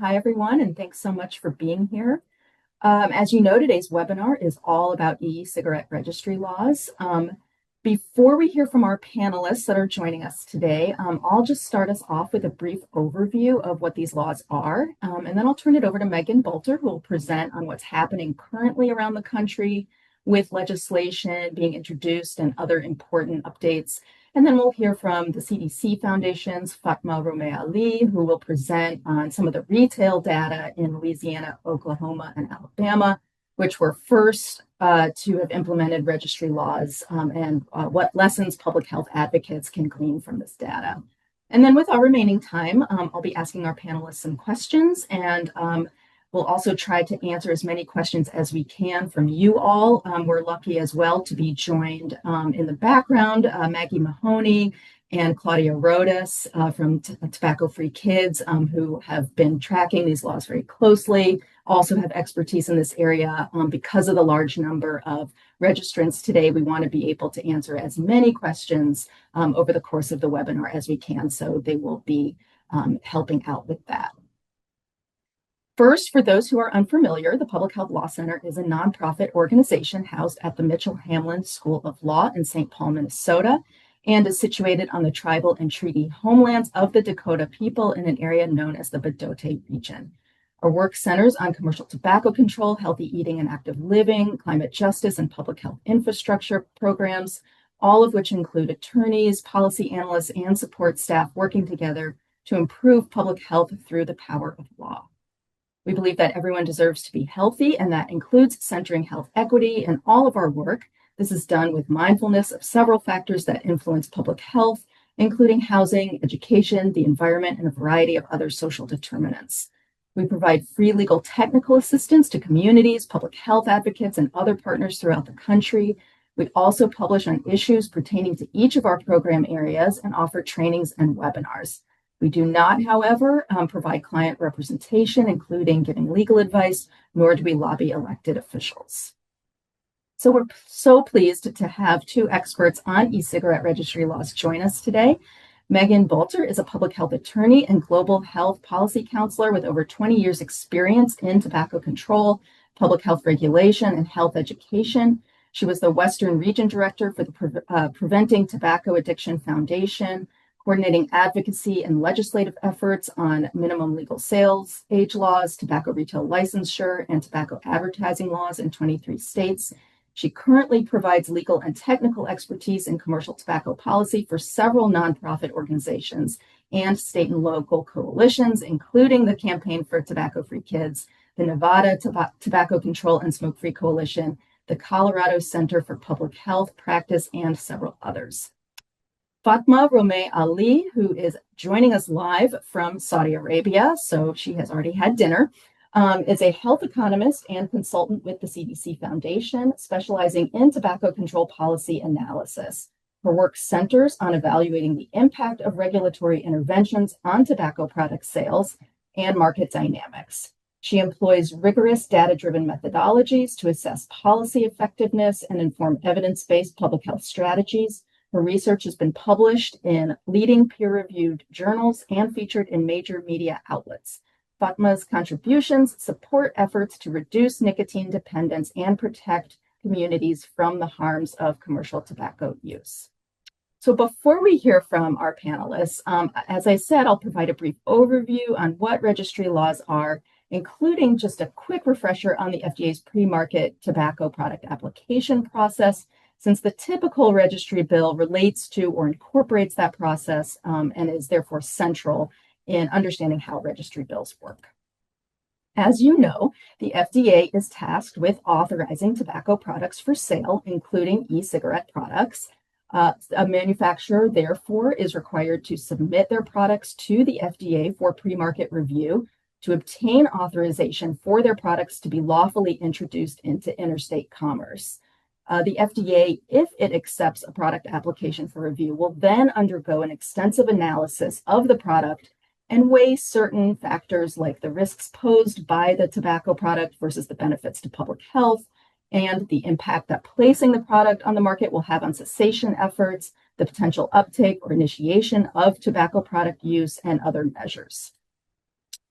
Hi, everyone, and thanks so much for being here. As you know, today's webinar is all about e-cigarette registry laws. Before we hear from our panelists that are joining us today, I'll just start us off with a brief overview of what these laws are, and then I'll turn it over to Megan Bolter, who will present on what's happening currently around the country with legislation being introduced and other important updates. And then we'll hear from the CDC Foundation's Fatma Romeh Ali, who will present on some of the retail data in Louisiana, Oklahoma, and Alabama, which were first to have implemented registry laws and what lessons public health advocates can glean from this data. And then with our remaining time, I'll be asking our panelists some questions, and we'll also try to answer as many questions as we can from you all. We're lucky as well to be joined in the background, Maggie Mahoney and Claudia Rodas from Tobacco Free Kids, who have been tracking these laws very closely, also have expertise in this area. Because of the large number of registrants today, we want to be able to answer as many questions over the course of the webinar as we can, so they will be helping out with that. First, for those who are unfamiliar, the Public Health Law Center is a nonprofit organization housed at the Mitchell Hamlin School of Law in St. Paul, Minnesota, and is situated on the tribal and treaty homelands of the Dakota people in an area known as the Bdote region. Our work centers on commercial tobacco control, healthy eating and active living, climate justice, and public health infrastructure programs, all of which include attorneys, policy analysts, and support staff working together to improve public health through the power of law. We believe that everyone deserves to be healthy, and that includes centering health equity in all of our work. This is done with mindfulness of several factors that influence public health, including housing, education, the environment, and a variety of other social determinants. We provide free legal technical assistance to communities, public health advocates, and other partners throughout the country. We also publish on issues pertaining to each of our program areas and offer trainings and webinars. We do not, however, provide client representation, including giving legal advice, nor do we lobby elected officials. So we're so pleased to have two experts on e-cigarette registry laws join us today. Megan Bolter is a public health attorney and global health policy counselor with over 20 years experience in tobacco control, public health regulation, and health education. She was the Western Region Director for the Preventing Tobacco Addiction Foundation, coordinating advocacy and legislative efforts on minimum legal sales age laws, tobacco retail licensure, and tobacco advertising laws in 23 states. She currently provides legal and technical expertise in commercial tobacco policy for several nonprofit organizations and state and local coalitions, including the Campaign for Tobacco Free Kids, the Nevada Tobacco Control and Smoke Free Coalition, the Colorado Center for Public Health Practice, and several others. Fatma Romeh Ali, who is joining us live from Saudi Arabia, so she has already had dinner, is a health economist and consultant with the CDC Foundation, specializing in tobacco control policy analysis. Her work centers on evaluating the impact of regulatory interventions on tobacco product sales and market dynamics. She employs rigorous data-driven methodologies to assess policy effectiveness and inform evidence-based public health strategies. Her research has been published in leading peer-reviewed journals and featured in major media outlets. Fatma's contributions support efforts to reduce nicotine dependence and protect communities from the harms of commercial tobacco use. So before we hear from our panelists, as I said, I'll provide a brief overview on what registry laws are, including just a quick refresher on the FDA's pre-market tobacco product application process, since the typical registry bill relates to or incorporates that process and is therefore central in understanding how registry bills work. As you know, the FDA is tasked with authorizing tobacco products for sale, including e-cigarette products. A manufacturer, therefore, is required to submit their products to the FDA for pre-market review to obtain authorization for their products to be lawfully introduced into interstate commerce. The FDA, if it accepts a product application for review, will then undergo an extensive analysis of the product and weigh certain factors like the risks posed by the tobacco product versus the benefits to public health, and the impact that placing the product on the market will have on cessation efforts, the potential uptake or initiation of tobacco product use, and other measures.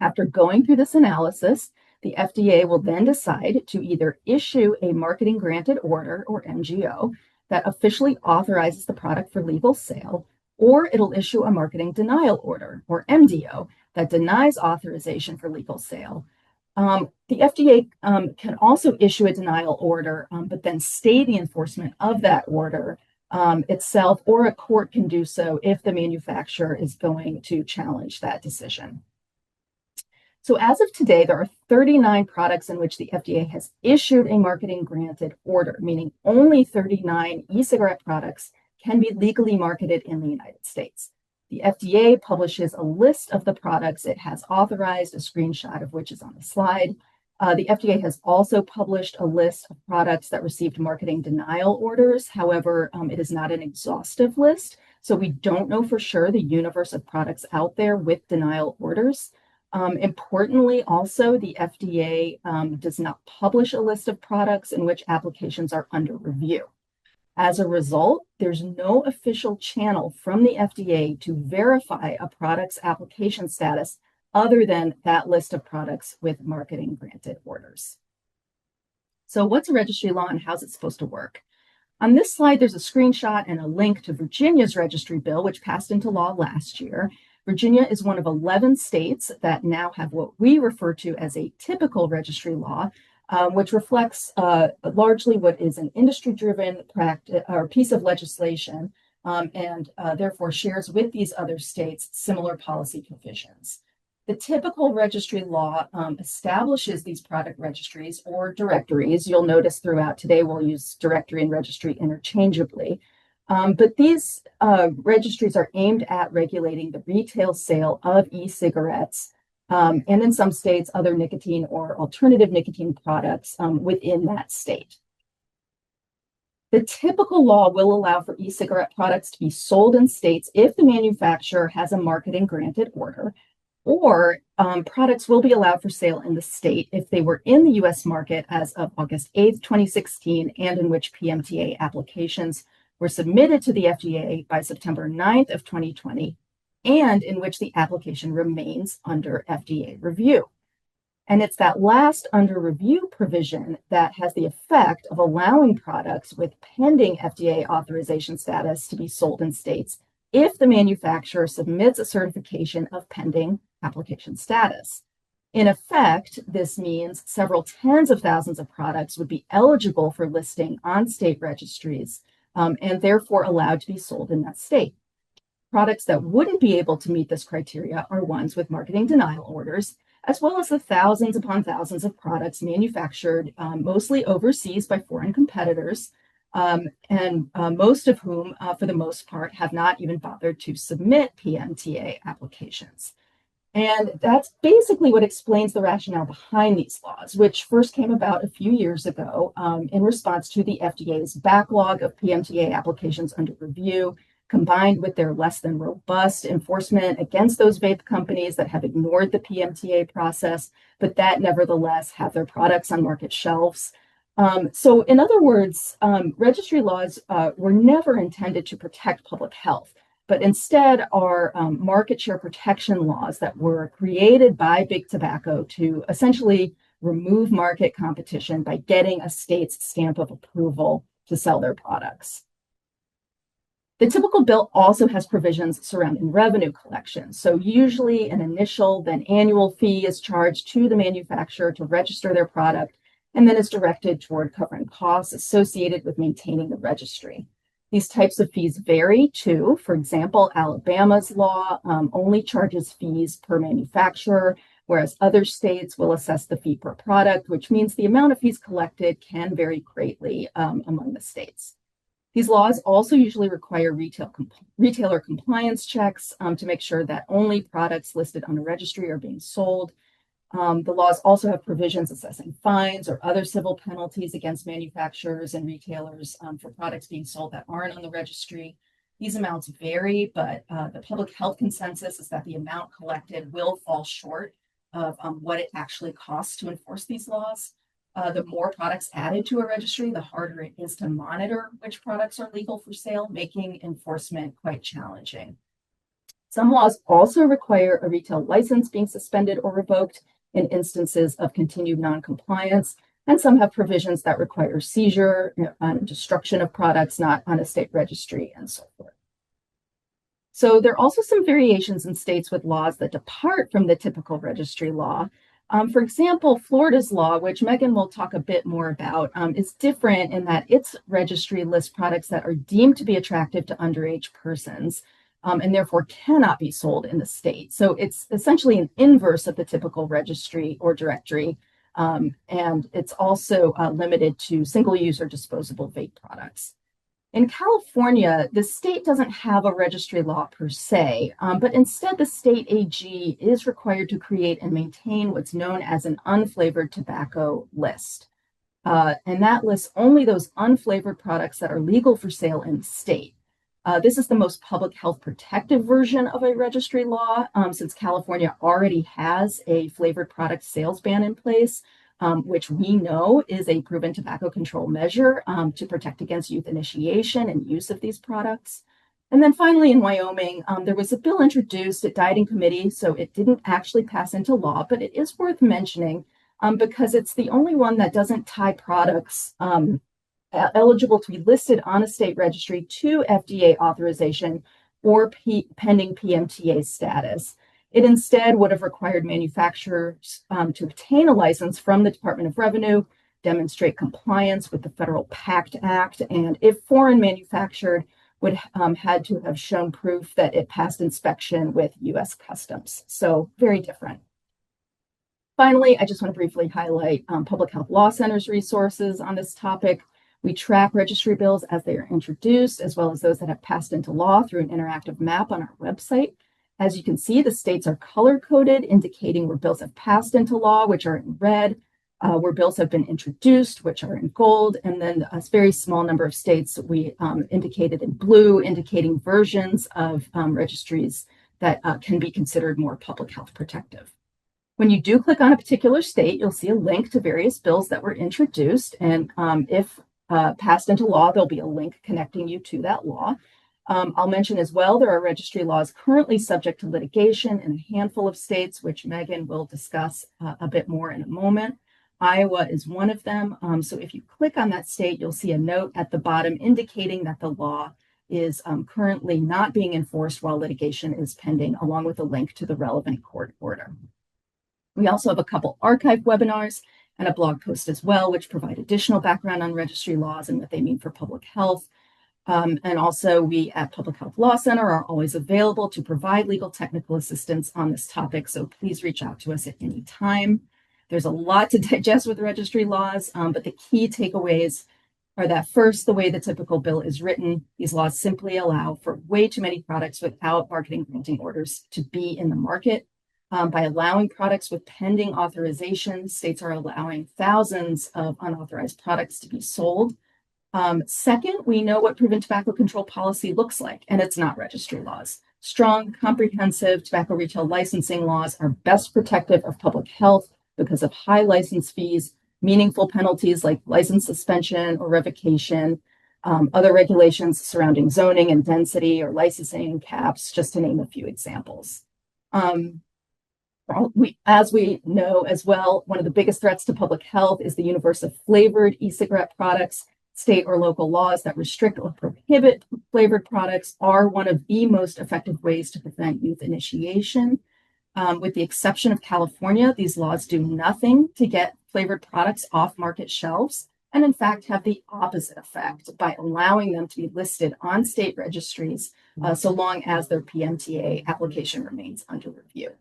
After going through this analysis, the FDA will then decide to either issue a marketing granted order, or MGO, that officially authorizes the product for legal sale, or it'll issue a marketing denial order, or MDO, that denies authorization for legal sale. The FDA can also issue a denial order, but then stay the enforcement of that order itself, or a court can do so if the manufacturer is going to challenge that decision. So as of today, there are 39 products in which the FDA has issued a marketing granted order, meaning only 39 e-cigarette products can be legally marketed in the United States. The FDA publishes a list of the products it has authorized, a screenshot of which is on the slide. The FDA has also published a list of products that received marketing denial orders. However, it is not an exhaustive list, so we don't know for sure the universe of products out there with denial orders. Importantly, also, the FDA does not publish a list of products in which applications are under review. As a result, there's no official channel from the FDA to verify a product's application status other than that list of products with marketing granted orders. So what's a registry law and how's it supposed to work? On this slide, there's a screenshot and a link to Virginia's registry bill, which passed into law last year. Virginia is one of 11 states that now have what we refer to as a typical registry law, which reflects largely what is an industry-driven practice or piece of legislation, and therefore shares with these other states similar policy provisions. The typical registry law establishes these product registries or directories. You'll notice throughout today we'll use directory and registry interchangeably. But these registries are aimed at regulating the retail sale of e-cigarettes and in some states, other nicotine or alternative nicotine products within that state. The typical law will allow for e-cigarette products to be sold in states if the manufacturer has a marketing granted order, or products will be allowed for sale in the state if they were in the U.S. market as of August 8th, 2016, and in which PMTA applications were submitted to the FDA by September 9th of 2020, and in which the application remains under FDA review. And it's that last under review provision that has the effect of allowing products with pending FDA authorization status to be sold in states if the manufacturer submits a certification of pending application status. In effect, this means several tens of thousands of products would be eligible for listing on state registries and therefore allowed to be sold in that state. Products that wouldn't be able to meet this criteria are ones with marketing denial orders, as well as the thousands upon thousands of products manufactured mostly overseas by foreign competitors, and most of whom, for the most part, have not even bothered to submit PMTA applications. And that's basically what explains the rationale behind these laws, which first came about a few years ago in response to the FDA's backlog of PMTA applications under review, combined with their less than robust enforcement against those vape companies that have ignored the PMTA process, but that nevertheless have their products on market shelves. So in other words, registry laws were never intended to protect public health, but instead are market share protection laws that were created by big tobacco to essentially remove market competition by getting a state's stamp of approval to sell their products. The typical bill also has provisions surrounding revenue collection. So usually an initial, then annual fee is charged to the manufacturer to register their product, and then is directed toward covering costs associated with maintaining the registry. These types of fees vary too. For example, Alabama's law only charges fees per manufacturer, whereas other states will assess the fee per product, which means the amount of fees collected can vary greatly among the states. These laws also usually require retailer compliance checks to make sure that only products listed on a registry are being sold. The laws also have provisions assessing fines or other civil penalties against manufacturers and retailers for products being sold that aren't on the registry. These amounts vary, but the public health consensus is that the amount collected will fall short of what it actually costs to enforce these laws. The more products added to a registry, the harder it is to monitor which products are legal for sale, making enforcement quite challenging. Some laws also require a retail license being suspended or revoked in instances of continued noncompliance, and some have provisions that require seizure and destruction of products not on a state registry and so forth. So there are also some variations in states with laws that depart from the typical registry law. For example, Florida's law, which Megan will talk a bit more about, is different in that its registry lists products that are deemed to be attractive to underage persons and therefore cannot be sold in the state. So it's essentially an inverse of the typical registry or directory. And it's also limited to single-use or disposable vape products. In California, the state doesn't have a registry law per se, but instead the state AG is required to create and maintain what's known as an unflavored tobacco list. And that lists only those unflavored products that are legal for sale in the state. This is the most public health protective version of a registry law, since California already has a flavored product sales ban in place, which we know is a proven tobacco control measure to protect against youth initiation and use of these products. And then finally, in Wyoming, there was a bill introduced. It died in committee, so it didn't actually pass into law, but it is worth mentioning because it's the only one that doesn't tie products eligible to be listed on a state registry to FDA authorization or pending PMTA status. It instead would have required manufacturers to obtain a license from the Department of Revenue, demonstrate compliance with the Federal PACT Act, and if foreign manufactured, would had to have shown proof that it passed inspection with U.S. Customs. So very different. Finally, I just want to briefly highlight Public Health Law Center's resources on this topic. We track registry bills as they are introduced, as well as those that have passed into law through an interactive map on our website. As you can see, the states are color-coded, indicating where bills have passed into law, which are in red, where bills have been introduced, which are in gold, and then a very small number of states we indicated in blue, indicating versions of registries that can be considered more public health protective. When you do click on a particular state, you'll see a link to various bills that were introduced, and if passed into law, there'll be a link connecting you to that law. I'll mention as well, there are registry laws currently subject to litigation in a handful of states, which Megan will discuss a bit more in a moment. Iowa is one of them. So if you click on that state, you'll see a note at the bottom indicating that the law is currently not being enforced while litigation is pending, along with a link to the relevant court order. We also have a couple archive webinars and a blog post as well, which provide additional background on registry laws and what they mean for public health. And also we at Public Health Law Center are always available to provide legal technical assistance on this topic. So please reach out to us at any time. There's a lot to digest with registry laws, but the key takeaways are that first, the way the typical bill is written, these laws simply allow for way too many products without marketing granting orders to be in the market. By allowing products with pending authorization, states are allowing thousands of unauthorized products to be sold. Second, we know what proven tobacco control policy looks like, and it's not registry laws. Strong, comprehensive tobacco retail licensing laws are best protective of public health because of high license fees, meaningful penalties like license suspension or revocation, other regulations surrounding zoning and density or licensing caps, just to name a few examples. As we know as well, one of the biggest threats to public health is the universe of flavored e-cigarette products. State or local laws that restrict or prohibit flavored products are one of the most effective ways to prevent youth initiation. With the exception of California, these laws do nothing to get flavored products off market shelves, and in fact have the opposite effect by allowing them to be listed on state registries so long as their PMTA application remains under review.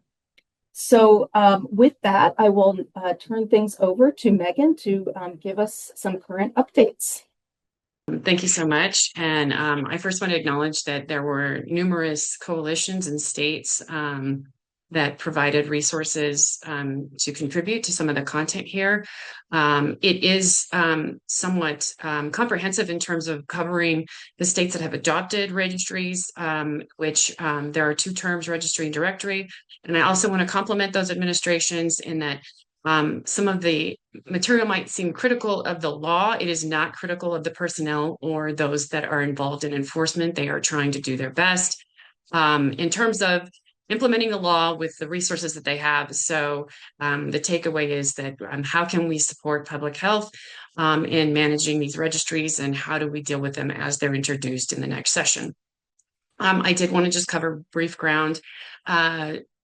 So with that, I will turn things over to Megan to give us some current updates. Thank you so much. And I first want to acknowledge that there were numerous coalitions and states that provided resources to contribute to some of the content here. It is somewhat comprehensive in terms of covering the states that have adopted registries, which there are two terms, registry and directory. And I also want to compliment those administrations in that some of the material might seem critical of the law. It is not critical of the personnel or those that are involved in enforcement. They are trying to do their best. in terms of implementing the law with the resources that they have. So the takeaway is that how can we support public health in managing these registries, and how do we deal with them as they're introduced in the next session? I did want to just cover brief ground.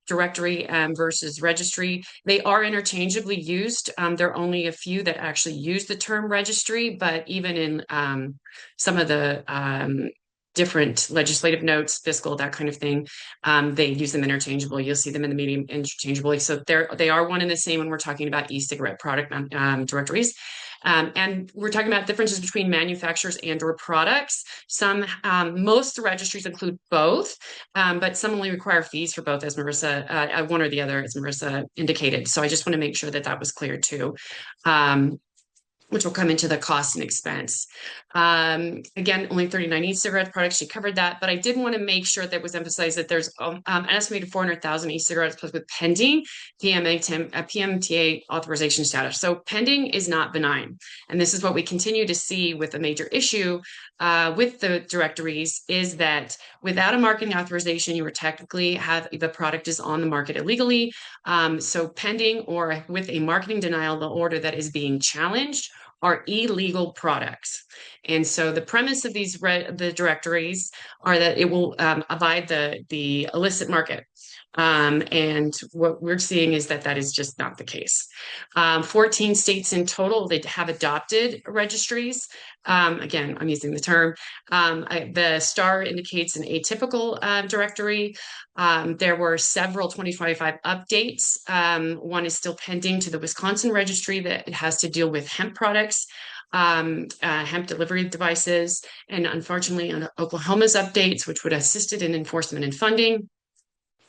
Directory versus registry. They are interchangeably used. There are only a few that actually use the term registry, but even in some of the different legislative notes, fiscal, that kind of thing, they use them interchangeably. You'll see them in the meeting interchangeably. So they are one and the same when we're talking about e-cigarette product directories. And we're talking about differences between manufacturers and or products. Most registries include both, but some only require fees for both, as Marissa, one or the other, as Marissa indicated. So I just want to make sure that that was clear too. Which will come into the cost and expense. Again, only 39 e-cigarette products. She covered that, but I did want to make sure that was emphasized that there's an estimated 400,000 e-cigarettes plus with pending PMTA authorization status. So pending is not benign. And this is what we continue to see with a major issue with the directories, is that without a marketing authorization, you are technically the product is on the market illegally. So pending or with a marketing denial, the order that is being challenged are illegal products. And so the premise of the directories are that it will abide the illicit market. And what we're seeing is that that is just not the case. 14 states in total, they have adopted registries. Again, I'm using the term. The star indicates an atypical directory. There were several 2025 updates. One is still pending to the Wisconsin registry that has to deal with hemp products, hemp delivery devices, and unfortunately on Oklahoma's updates, which would have assisted in enforcement and funding.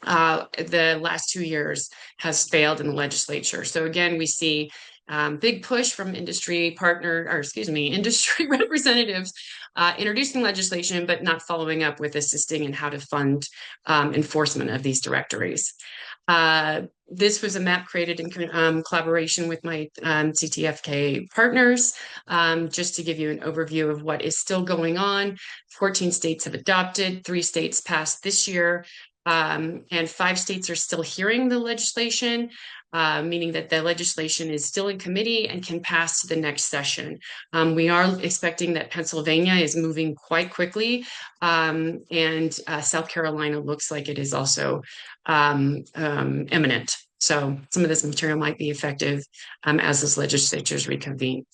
The last 2 years has failed in the legislature. So again, we see big push from industry representatives introducing legislation, but not following up with assisting in how to fund enforcement of these directories. This was a map created in collaboration with my CTFK partners, just to give you an overview of what is still going on. 14 states have adopted, 3 states passed this year, and 5 states are still hearing the legislation, meaning that the legislation is still in committee and can pass to the next session. We are expecting that Pennsylvania is moving quite quickly, and South Carolina looks like it is also imminent. So some of this material might be effective as those legislatures reconvene.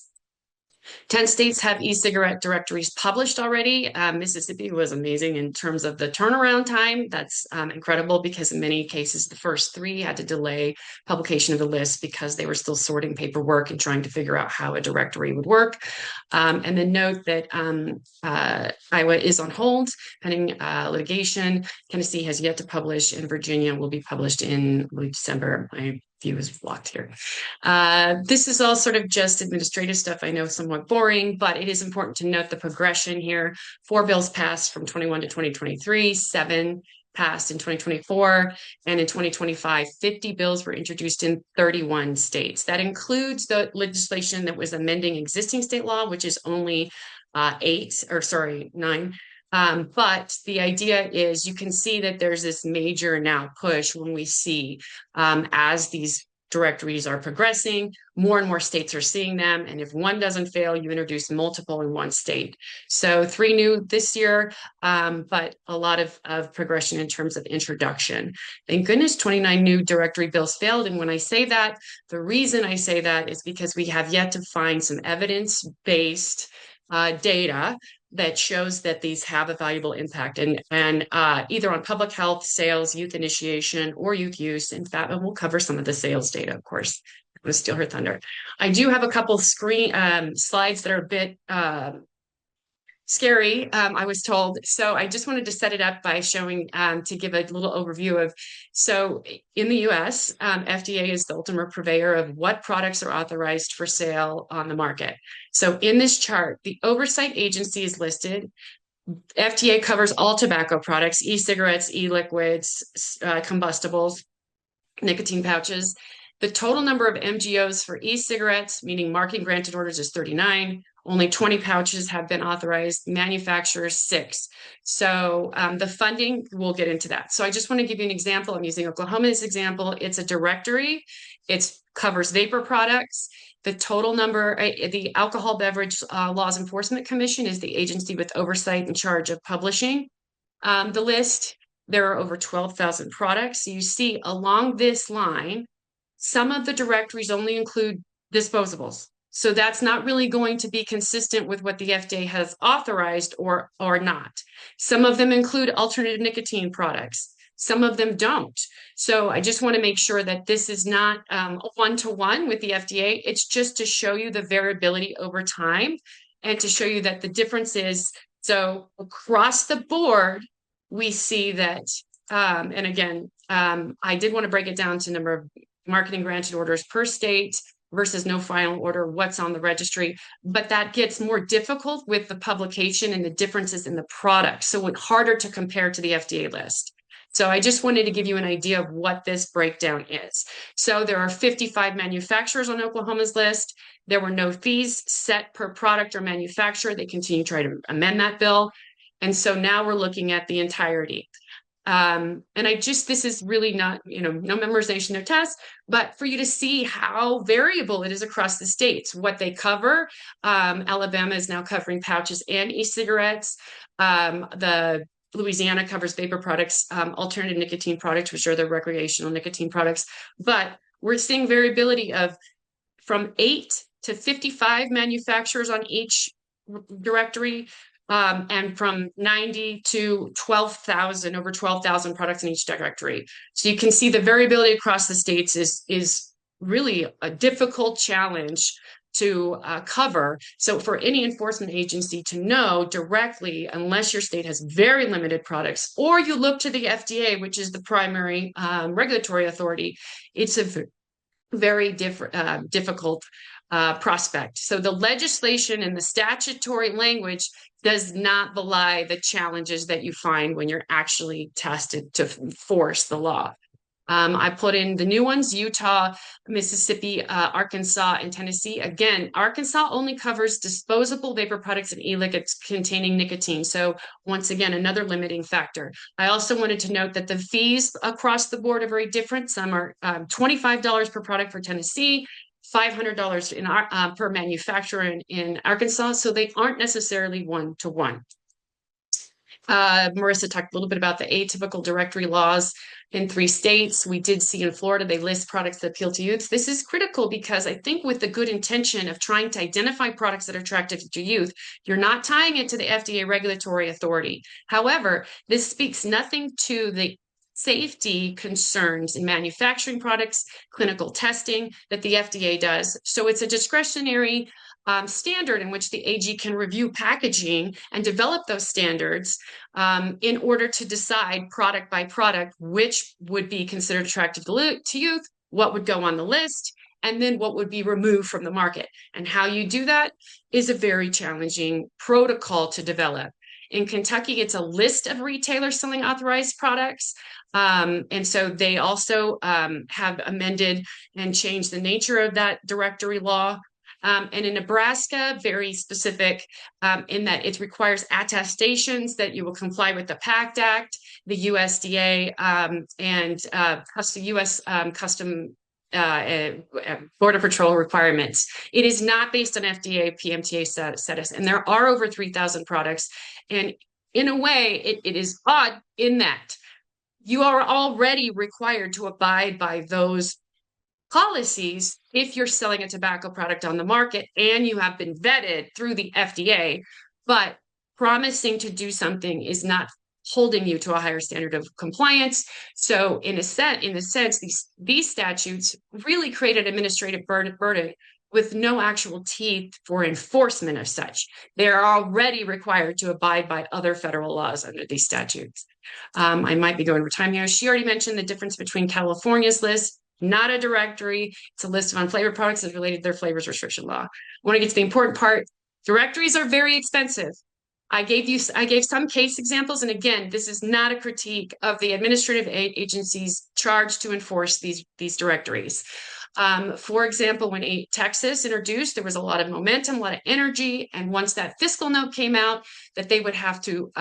10 states have e-cigarette directories published already. Mississippi was amazing in terms of the turnaround time. That's incredible, because in many cases, the first 3 had to delay publication of the list because they were still sorting paperwork and trying to figure out how a directory would work. And then note that Iowa is on hold pending litigation. Tennessee has yet to publish, and Virginia will be published in December. My view is blocked here. This is all sort of just administrative stuff. I know, somewhat boring, but it is important to note the progression here. 4 bills passed from 21 to 2023, 7 passed in 2024, and in 2025, 50 bills were introduced in 31 states. That includes the legislation that was amending existing state law, which is only 9. But the idea is, you can see that there's this major now push when we see as these directories are progressing, more and more states are seeing them. And if one doesn't fail, you introduce multiple in one state. So 3 new this year, but a lot of progression in terms of introduction. Thank goodness 29 new directory bills failed. And when I say that, the reason I say that is because we have yet to find some evidence-based data that shows that these have a valuable impact, and either on public health, sales, youth initiation, or youth use. In fact, we'll cover some of the sales data, of course. I'm going to steal her thunder. I do have a couple slides that are a bit scary, I was told. So I just wanted to set it up by showing, to give a little overview of, so in the US, FDA is the ultimate purveyor of what products are authorized for sale on the market. So in this chart, the oversight agency is listed. FDA covers all tobacco products, e-cigarettes, e-liquids, combustibles, nicotine pouches. The total number of MGOs for e-cigarettes, meaning marketing granted orders, is 39. Only 20 pouches have been authorized, manufacturers 6. So the funding, we'll get into that. So I just want to give you an example. I'm using Oklahoma as an example. It's a directory. It covers vapor products. The total number, the Alcohol Beverage Laws Enforcement Commission is the agency with oversight in charge of publishing the list. There are over 12,000 products. So you see along this line, some of the directories only include disposables. So that's not really going to be consistent with what the FDA has authorized or not. Some of them include alternative nicotine products. Some of them don't. So I just want to make sure that this is not a one-to-one with the FDA. It's just to show you the variability over time and to show you that the difference is, so across the board, we see that, and again, I did want to break it down to number of marketing granted orders per state versus no final order, what's on the registry. But that gets more difficult with the publication and the differences in the product. So it's harder to compare to the FDA list. So I just wanted to give you an idea of what this breakdown is. So there are 55 manufacturers on Oklahoma's list. There were no fees set per product or manufacturer. They continue to try to amend that bill. And so now we're looking at the entirety. And this is really not, no memorization, no test, but for you to see how variable it is across the states, what they cover. Alabama is now covering pouches and e-cigarettes. The Louisiana covers vapor products, alternative nicotine products, which are the recreational nicotine products. But we're seeing variability of from 8 to 55 manufacturers on each directory, and from 90 to 12,000, over 12,000 products in each directory. So you can see the variability across the states is really a difficult challenge to cover. So for any enforcement agency to know directly, unless your state has very limited products, or you look to the FDA, which is the primary regulatory authority, it's a very difficult prospect. So the legislation and the statutory language does not belie the challenges that you find when you're actually tested to force the law. I put in the new ones: Utah, Mississippi, Arkansas, and Tennessee. Again, Arkansas only covers disposable vapor products and e-liquids containing nicotine. So once again, another limiting factor. I also wanted to note that the fees across the board are very different. Some are $25 per product for Tennessee, $500 per manufacturer in Arkansas. So they aren't necessarily one-to-one. Marissa talked a little bit about the atypical directory laws in 3 states. We did see in Florida, they list products that appeal to youth. This is critical because I think with the good intention of trying to identify products that are attractive to youth, you're not tying it to the FDA regulatory authority. However, this speaks nothing to the safety concerns in manufacturing products, clinical testing that the FDA does. So it's a discretionary standard in which the AG can review packaging and develop those standards in order to decide product by product which would be considered attractive to youth, what would go on the list, and then what would be removed from the market. And how you do that is a very challenging protocol to develop. In Kentucky, it's a list of retailers selling authorized products. And so they also have amended and changed the nature of that directory law. And in Nebraska, very specific in that it requires attestations that you will comply with the PACT Act, the USDA, and U.S. Custom Border Patrol requirements. It is not based on FDA PMTA status, and there are over 3,000 products. And in a way, it is odd in that you are already required to abide by those policies if you're selling a tobacco product on the market and you have been vetted through the FDA, but promising to do something is not holding you to a higher standard of compliance. So in a sense, these statutes really create an administrative burden with no actual teeth for enforcement of such. They are already required to abide by other federal laws under these statutes. I might be going over time here. She already mentioned the difference between California's list, not a directory. It's a list of unflavored products as related to their flavors restriction law. I want to get to the important part. Directories are very expensive. I gave some case examples. And again, this is not a critique of the administrative agencies charged to enforce these directories. For example, when Texas introduced, there was a lot of momentum, a lot of energy. And once that fiscal note came out, that they would have to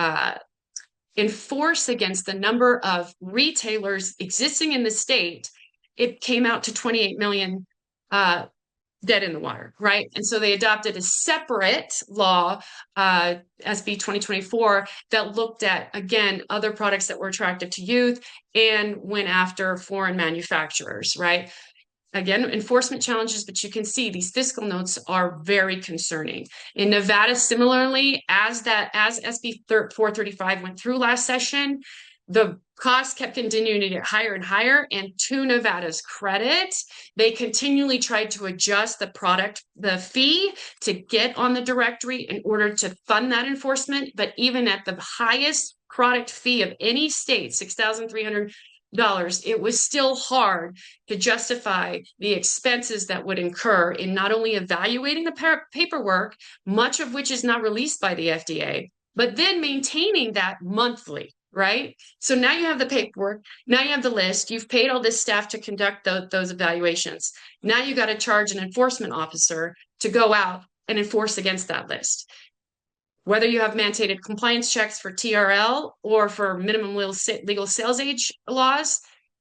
enforce against the number of retailers existing in the state, it came out to 28 million dead in the water, right? And so they adopted a separate law, SB 2024, that looked at, again, other products that were attractive to youth and went after foreign manufacturers, right? Again, enforcement challenges, but you can see these fiscal notes are very concerning. In Nevada, similarly, as SB 435 went through last session, the cost kept continuing to get higher and higher. And to Nevada's credit, they continually tried to adjust the fee to get on the directory in order to fund that enforcement. But even at the highest product fee of any state, $6,300, it was still hard to justify the expenses that would incur in not only evaluating the paperwork, much of which is not released by the FDA, but then maintaining that monthly, right? So now you have the paperwork, now you have the list, you've paid all this staff to conduct those evaluations. Now you got to charge an enforcement officer to go out and enforce against that list. Whether you have mandated compliance checks for TRL or for minimum legal sales age laws,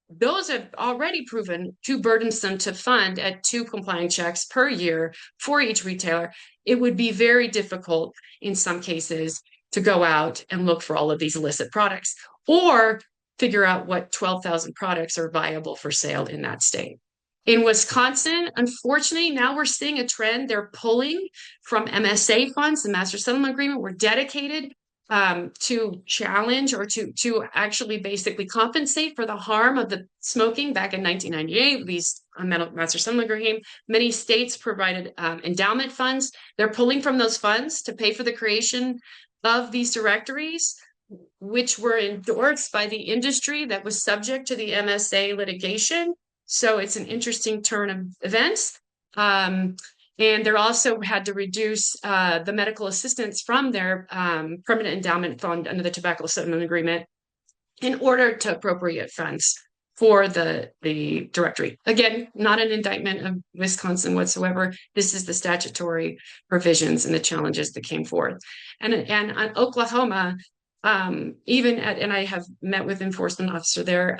those have already proven too burdensome to fund at 2 compliance checks per year for each retailer. It would be very difficult in some cases to go out and look for all of these illicit products or figure out what 12,000 products are viable for sale in that state. In Wisconsin, unfortunately, now we're seeing a trend. They're pulling from MSA funds. The Master Settlement Agreement were dedicated to challenge or to actually basically compensate for the harm of the smoking back in 1998. These Master Settlement Agreement, many states provided endowment funds. They're pulling from those funds to pay for the creation of these directories, which were endorsed by the industry that was subject to the MSA litigation. So it's an interesting turn of events. And they're also had to reduce the medical assistance from their permanent endowment fund under the Tobacco Settlement Agreement in order to appropriate funds for the directory. Again, not an indictment of Wisconsin whatsoever. This is the statutory provisions and the challenges that came forth. And Oklahoma, and I have met with enforcement officer there,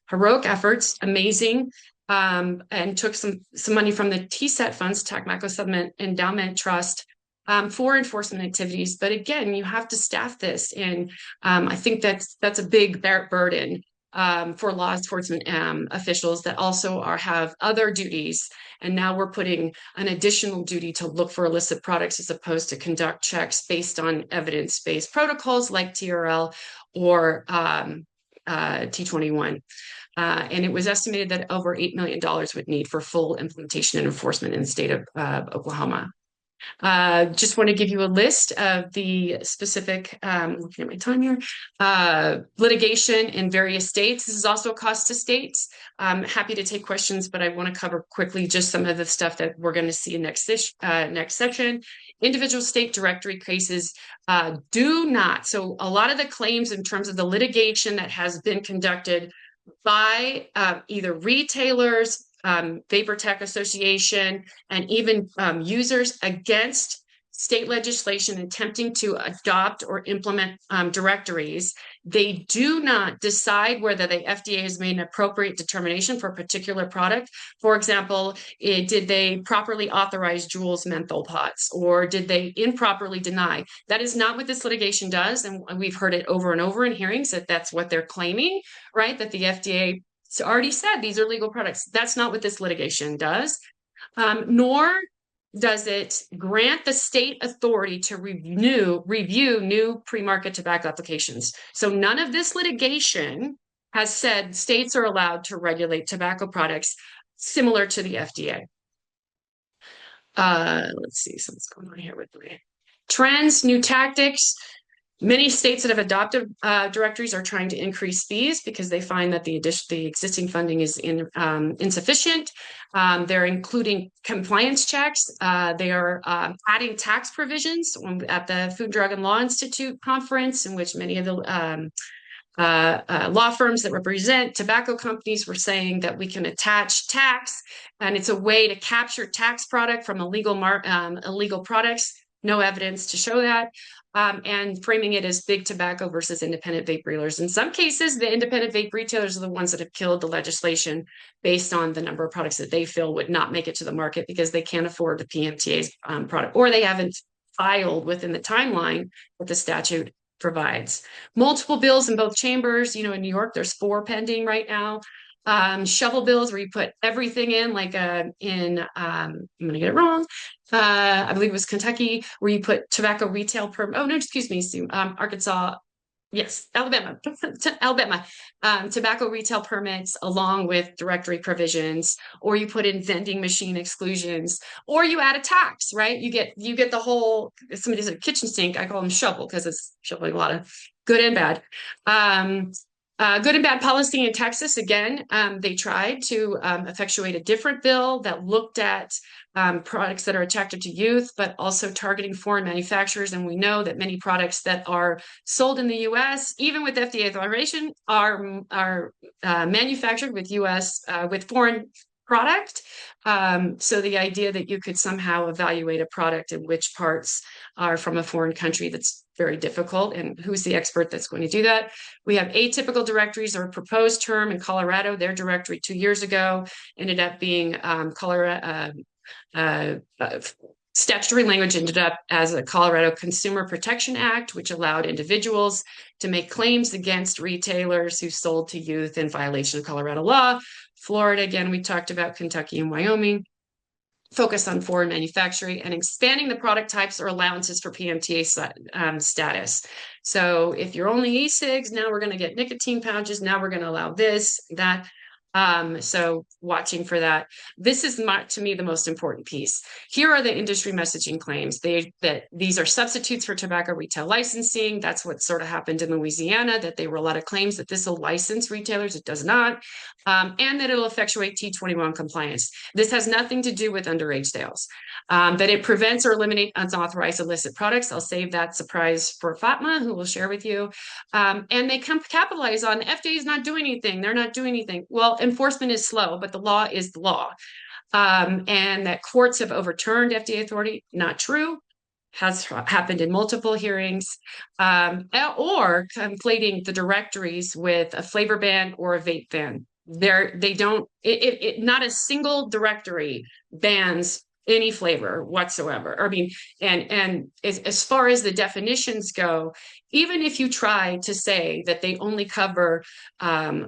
heroic efforts, amazing, and took some money from the TSET funds, Tobacco Settlement Endowment Trust, for enforcement activities. But again, you have to staff this. And I think that's a big burden for law enforcement officials that also have other duties. And now we're putting an additional duty to look for illicit products as opposed to conduct checks based on evidence-based protocols like TRL or T21. And it was estimated that over $8 million would need for full implementation and enforcement in the state of Oklahoma. Just want to give you a list of the specific, looking at my time here, litigation in various states. This is also a cost to states. Happy to take questions, but I want to cover quickly just some of the stuff that we're going to see in next section. Individual state directory cases do not. So a lot of the claims in terms of the litigation that has been conducted by either retailers, Vapor Tech Association, and even users against state legislation attempting to adopt or implement directories. They do not decide whether the FDA has made an appropriate determination for a particular product. For example, did they properly authorize Juul's menthol pods, or did they improperly deny? That is not what this litigation does, and we've heard it over and over in hearings that that's what they're claiming, right? That the FDA already said these are legal products. That's not what this litigation does, nor does it grant the state authority to review new pre-market tobacco applications. So none of this litigation has said states are allowed to regulate tobacco products similar to the FDA. Let's see, something's going on here with me. Trends, new tactics. Many states that have adopted directories are trying to increase fees because they find that the existing funding is insufficient. They're including compliance checks. They are adding tax provisions at the Food, Drug, and Law Institute conference, in which many of the law firms that represent tobacco companies were saying that we can attach tax, and it's a way to capture tax product from illegal products. No evidence to show that. And framing it as big tobacco versus independent vape retailers. In some cases, the independent vape retailers are the ones that have killed the legislation based on the number of products that they feel would not make it to the market because they can't afford the PMTA's product, or they haven't filed within the timeline that the statute provides. Multiple bills in both chambers. You know, in New York, there's 4 pending right now. Shovel bills where you put everything in, like I'm going to get it wrong. I believe it was Kentucky, where you put tobacco retail oh no, excuse me, Arkansas. Yes, Alabama, Alabama, tobacco retail permits along with directory provisions, or you put in vending machine exclusions, or you add a tax, right? You get the whole, if somebody says a kitchen sink, I call them shovel because it's shoveling a lot of good and bad. Good and bad policy in Texas. Again, they tried to effectuate a different bill that looked at products that are attractive to youth, but also targeting foreign manufacturers. And we know that many products that are sold in the U.S., even with FDA authorization, are manufactured with U.S. With foreign product. So the idea that you could somehow evaluate a product and which parts are from a foreign country, that's very difficult. And who's the expert that's going to do that? We have atypical directories, or a proposed term in Colorado. Their directory 2 years ago ended up being Colorado. Statutory language ended up as a Colorado Consumer Protection Act, which allowed individuals to make claims against retailers who sold to youth in violation of Colorado law. Florida, again, we talked about Kentucky and Wyoming. Focus on foreign manufacturing and expanding the product types or allowances for PMTA status. So if you're only e-cigs, now we're going to get nicotine pouches. Now we're going to allow this, that. So watching for that. This is to me the most important piece. Here are the industry messaging claims. That these are substitutes for tobacco retail licensing. That's what sort of happened in Louisiana, that they were a lot of claims that this will license retailers. It does not. And that it'll effectuate T21 compliance. This has nothing to do with underage sales. That it prevents or eliminates unauthorized illicit products. I'll save that surprise for Fatma, who will share with you. And they capitalize on the FDA is not doing anything. They're not doing anything. Well, enforcement is slow, but the law is the law. And that courts have overturned FDA authority, not true. Has happened in multiple hearings, or conflating the directories with a flavor ban or a vape ban. They don't, not a single directory bans any flavor whatsoever. I mean, and as far as the definitions go, even if you try to say that they only cover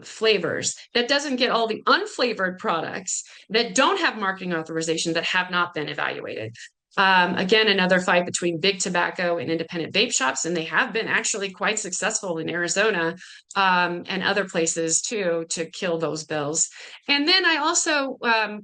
flavors, that doesn't get all the unflavored products that don't have marketing authorization that have not been evaluated. Again, another fight between big tobacco and independent vape shops, and they have been actually quite successful in Arizona and other places too to kill those bills. And then I also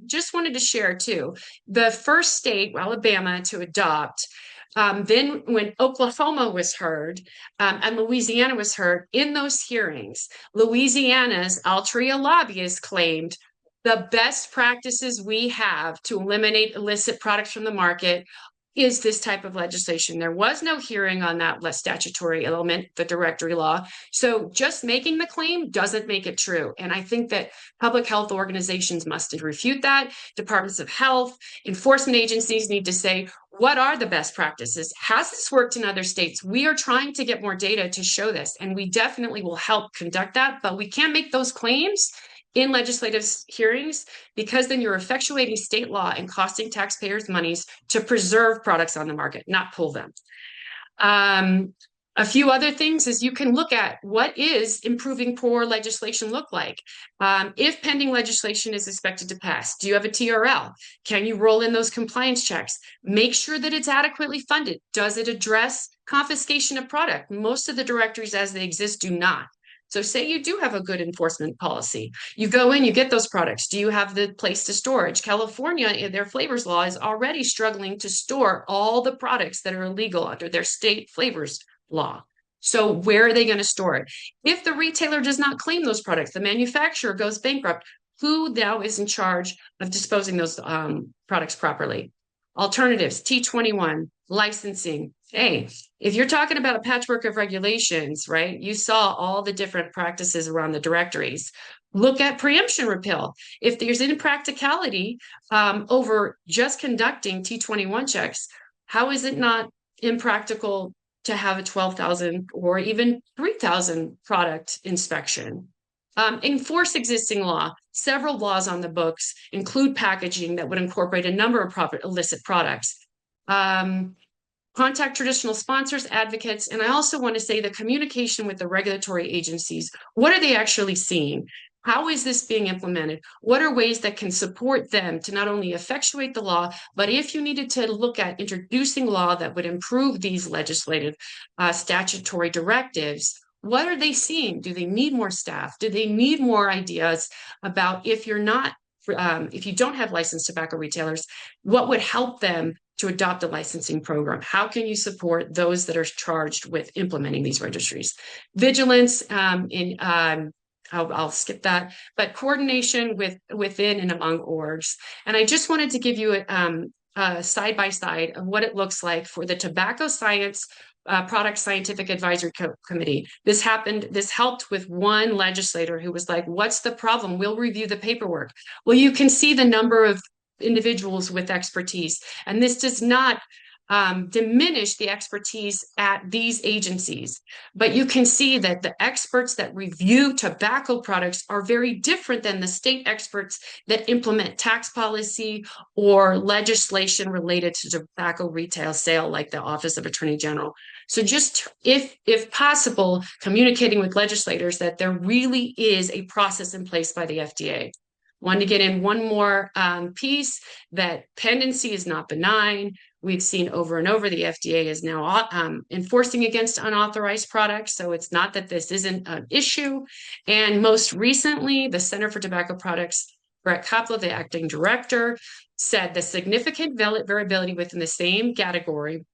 just wanted to share too, the first state, Alabama, to adopt. Then when Oklahoma was heard and Louisiana was heard, in those hearings, Louisiana's Altria lobbyists claimed the best practices we have to eliminate illicit products from the market is this type of legislation. There was no hearing on that less statutory element, the directory law. So just making the claim doesn't make it true. And I think that public health organizations must refute that. Departments of health, enforcement agencies need to say, what are the best practices? Has this worked in other states? We are trying to get more data to show this, and we definitely will help conduct that, but we can't make those claims in legislative hearings, because then you're effectuating state law and costing taxpayers monies to preserve products on the market, not pull them. A few other things is you can look at what is improving poor legislation look like. If pending legislation is expected to pass, do you have a TRL? Can you roll in those compliance checks? Make sure that it's adequately funded. Does it address confiscation of product? Most of the directories as they exist do not. So say you do have a good enforcement policy. You go in, you get those products. Do you have the place to storage? California, their flavors law is already struggling to store all the products that are illegal under their state flavors law. So where are they going to store it? If the retailer does not claim those products, the manufacturer goes bankrupt, who now is in charge of disposing those products properly? Alternatives, T21, licensing. Hey, if you're talking about a patchwork of regulations, right? You saw all the different practices around the directories. Look at preemption repeal. If there's impracticality over just conducting T21 checks, how is it not impractical to have a 12,000 or even 3,000 product inspection? Enforce existing law. Several laws on the books include packaging that would incorporate a number of illicit products. Contact traditional sponsors, advocates, and I also want to say the communication with the regulatory agencies. What are they actually seeing? How is this being implemented? What are ways that can support them to not only effectuate the law, but if you needed to look at introducing law that would improve these legislative statutory directives, what are they seeing? Do they need more staff? Do they need more ideas about if you're not, if you don't have licensed tobacco retailers, what would help them to adopt a licensing program? How can you support those that are charged with implementing these registries? Vigilance I'll skip that, but coordination within and among orgs. And I just wanted to give you a side by side of what it looks like for the Tobacco Science Product Scientific Advisory Committee. This helped with one legislator who was like, what's the problem? We'll review the paperwork. Well, you can see the number of individuals with expertise, and this does not diminish the expertise at these agencies. But you can see that the experts that review tobacco products are very different than the state experts that implement tax policy or legislation related to tobacco retail sale, like the Office of Attorney General. So just if possible, communicating with legislators that there really is a process in place by the FDA. Wanted to get in one more piece, that pendency is not benign. We've seen over and over the FDA is now enforcing against unauthorized products. So it's not that this isn't an issue. And most recently, the Center for Tobacco Products, Brett Kopla, the acting director, said the significant variability within the same category,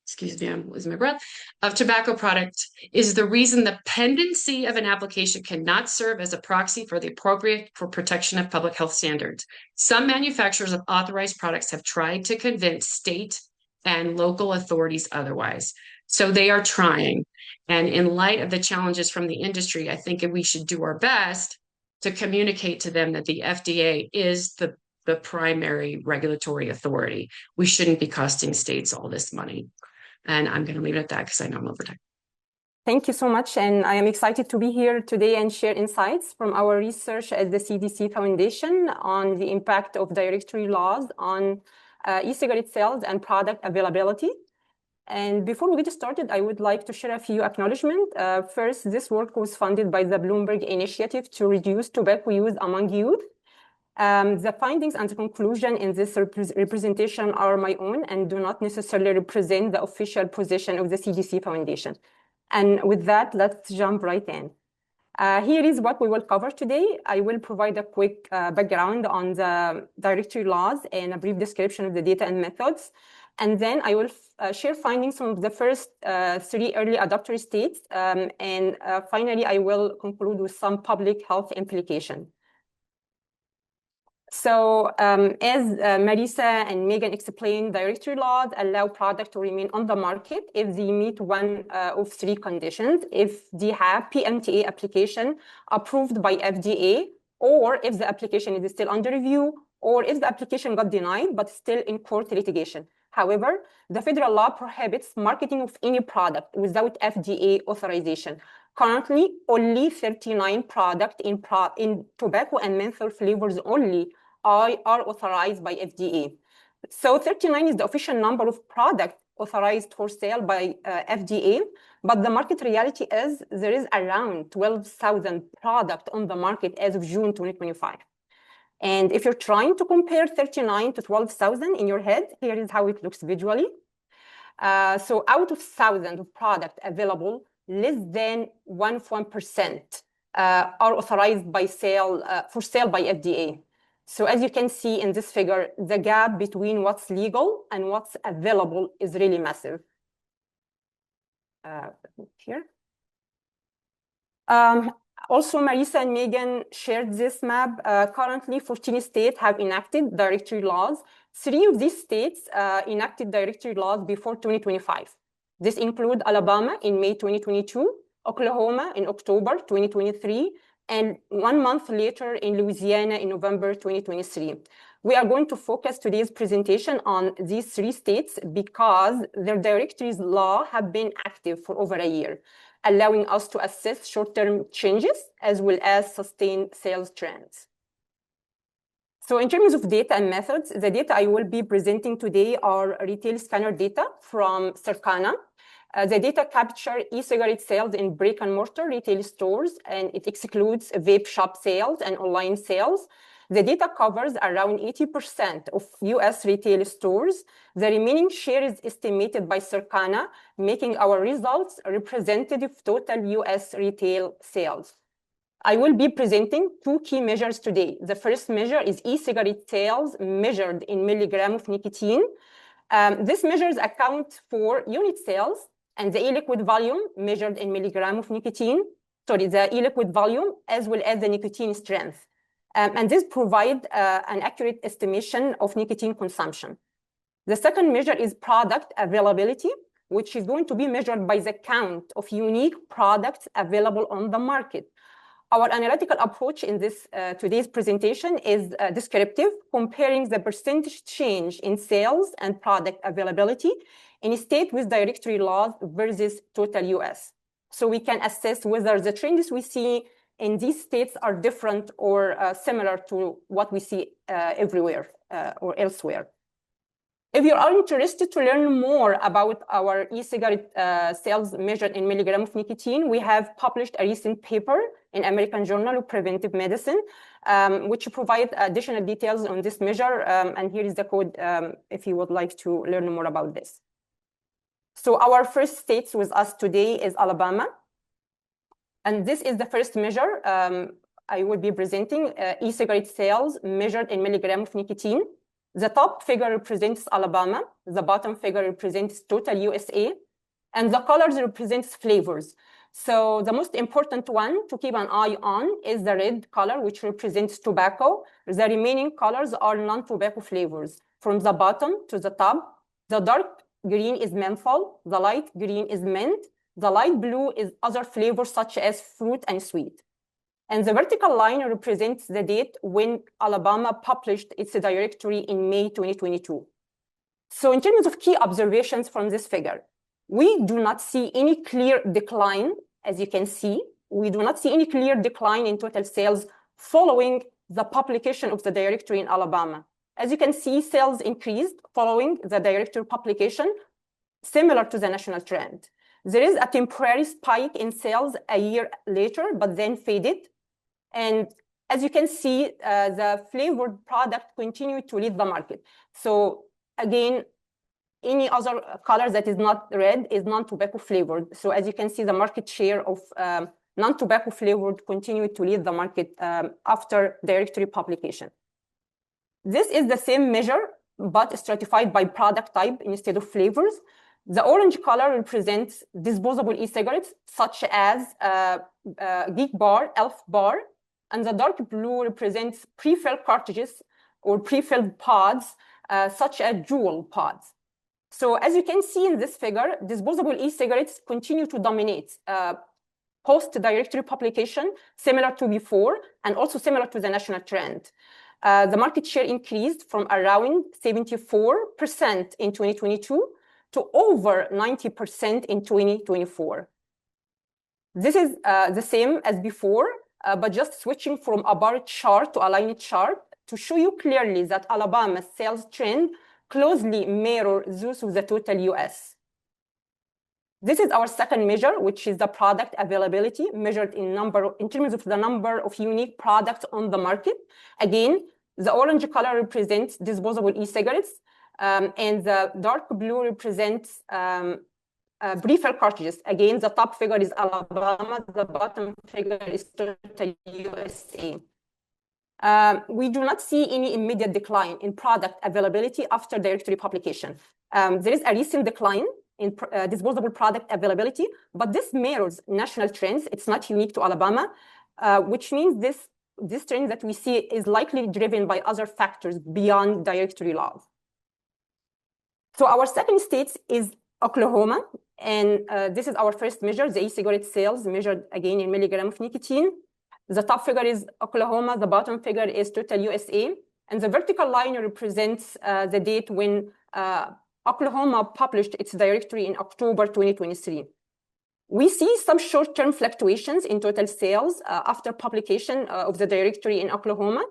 excuse me, I'm losing my breath, of tobacco product is the reason the pendency of an application cannot serve as a proxy for the appropriate for protection of public health standards. Some manufacturers of authorized products have tried to convince state and local authorities otherwise. So they are trying. And in light of the challenges from the industry, I think we should do our best to communicate to them that the FDA is the primary regulatory authority. We shouldn't be costing states all this money. And I'm going to leave it at that because I know I'm over time. Thank you so much. And I am excited to be here today and share insights from our research at the CDC Foundation on the impact of directory laws on e-cigarette sales and product availability. And before we get started, I would like to share a few acknowledgements. First, this work was funded by the Bloomberg Initiative to Reduce Tobacco Use Among Youth. The findings and the conclusion in this representation are my own and do not necessarily represent the official position of the CDC Foundation. And with that, let's jump right in. Here is what we will cover today. I will provide a quick background on the directory laws and a brief description of the data and methods. And then I will share findings from the first 3 early adopter states. And finally, I will conclude with some public health implications. So as Marisa and Megan explained, directory laws allow products to remain on the market if they meet one of 3 conditions: if they have PMTA application approved by FDA, or if the application is still under review, or if the application got denied but still in court litigation. However, the federal law prohibits marketing of any product without FDA authorization. Currently, only 39 products in tobacco and menthol flavors only are authorized by FDA. So 39 is the official number of products authorized for sale by FDA, but the market reality is there is around 12,000 products on the market as of June 2025. And if you're trying to compare 39 to 12,000 in your head, here is how it looks visually. So out of thousands of products available, less than 1% are authorized by for sale by FDA. So as you can see in this figure, the gap between what's legal and what's available is really massive. Here. Also, Marisa and Megan shared this map. Currently, 14 states have enacted directory laws 3 of these states enacted directory laws before 2025. This include Alabama in May 2022, Oklahoma in October 2023, and 1 month later in Louisiana in November 2023. We are going to focus today's presentation on these 3 states because their directories law have been active for over a year, allowing us to assess short-term changes as well as sustain sales trends. So in terms of data and methods, the data I will be presenting today are retail scanner data from Circana. The data capture e-cigarette sales in brick-and-mortar retail stores, and it excludes vape shop sales and online sales. The data covers around 80% of US retail stores. The remaining share is estimated by Circana, making our results representative of total US retail sales. I will be presenting 2 key measures today. The first measure is e-cigarette sales measured in milligram of nicotine. This measures account for unit sales and the e-liquid volume measured in milligram of nicotine. Sorry, the e-liquid volume as well as the nicotine strength. And this provides an accurate estimation of nicotine consumption. The second measure is product availability, which is going to be measured by the count of unique products available on the market. Our analytical approach in this today's presentation is descriptive, comparing the percentage change in sales and product availability in a state with directory laws versus total US. So we can assess whether the trends we see in these states are different or similar to what we see everywhere or elsewhere. If you are interested to learn more about our e-cigarette sales measured in milligram of nicotine, we have published a recent paper in American Journal of Preventive Medicine, which provide additional details on this measure. And here is the code if you would like to learn more about this. So our first states with us today is Alabama. And this is the first measure I will be presenting, e-cigarette sales measured in milligram of nicotine. The top figure represents Alabama, the bottom figure represents total USA, and the colors represents flavors. So the most important one to keep an eye on is the red color, which represents tobacco. The remaining colors are non-tobacco flavors. From the bottom to the top, the dark green is menthol, the light green is mint, the light blue is other flavors such as fruit and sweet. And the vertical line represents the date when Alabama published its directory in May 2022. So in terms of key observations from this figure, we do not see any clear decline, as you can see. We do not see any clear decline in total sales following the publication of the directory in Alabama. As you can see, sales increased following the directory publication, similar to the national trend. There is a temporary spike in sales a year later, but then faded. And as you can see, the flavored product continued to lead the market. So again, any other color that is not red is non-tobacco flavored. So as you can see, the market share of non-tobacco flavored continued to lead the market after directory publication. This is the same measure, but stratified by product type instead of flavors. The orange color represents disposable e-cigarettes, such as Geek Bar, Elf Bar, and the dark blue represents pre-filled cartridges or pre-filled pods, such as Juul pods. So as you can see in this figure, disposable e-cigarettes continue to dominate post-directory publication, similar to before, and also similar to the national trend. The market share increased from around 74% in 2022 to over 90% in 2024. This is the same as before, but just switching from a bar chart to a line chart to show you clearly that Alabama's sales trend closely mirrors those of the total US. This is our second measure, which is the product availability measured in terms of the number of unique products on the market. Again, the orange color represents disposable e-cigarettes, and the dark blue represents pre-filled cartridges. Again, the top figure is Alabama, the bottom figure is total USA. We do not see any immediate decline in product availability after directory publication. There is a recent decline in disposable product availability, but this mirrors national trends. It's not unique to Alabama, which means this trend that we see is likely driven by other factors beyond directory laws. So our second state is Oklahoma, and this is our first measure, the e-cigarette sales measured again in milligram of nicotine. The top figure is Oklahoma, the bottom figure is total USA, and the vertical line represents the date when Oklahoma published its directory in October 2023. We see some short-term fluctuations in total sales after publication of the directory in Oklahoma,